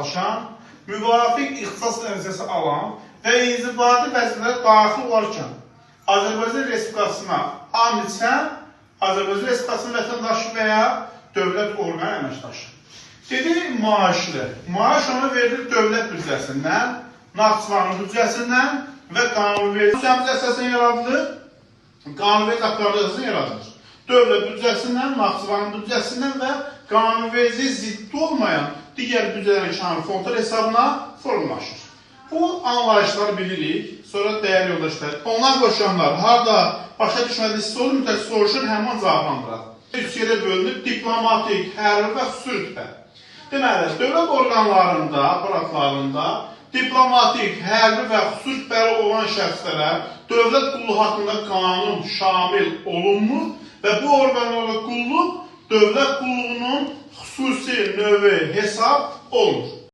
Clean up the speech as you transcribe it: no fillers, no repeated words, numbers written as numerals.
çalışan, müvafiq ixtisas licenziyası alan və inzibati vəzifələrə daxil olarkən Azərbaycan Respublikasına and içən Azərbaycan Respublikasının vətəndaşı və ya dövlət orqanı əməkdaşı. Dedik maaşlı. Maaş ona verilir dövlət büdcəsindən, Naxçıvanın büdcəsindən və qanunverici büdcəmiz əsasında yaradılır, qanunverici aparatlarımızın yaradılır. Dövlət büdcəsindən, Naxçıvanın büdcəsindən və qanunverici ziddi olmayan digər büdcələrin şanlı fondlar hesabına formalaşır. Bu anlayışları bilirik, sonra dəyərli yoldaşlar, onlar qoşanlar harada başa düşmədə hissə olur, mütləq soruşur, həman cavablandırır. Üç yerə bölünüb diplomatik, hərbi və xüsusi rütbə. Deməli, dövlət orqanlarında, aparatlarında diplomatik, hərbi və xüsusi rütbəli olan şəxslərə dövlət qulluğu haqqında qanun şamil olunmur və bu orqanlarda qulluq dövlət qulluğunun xüsusi növü hesab olunur.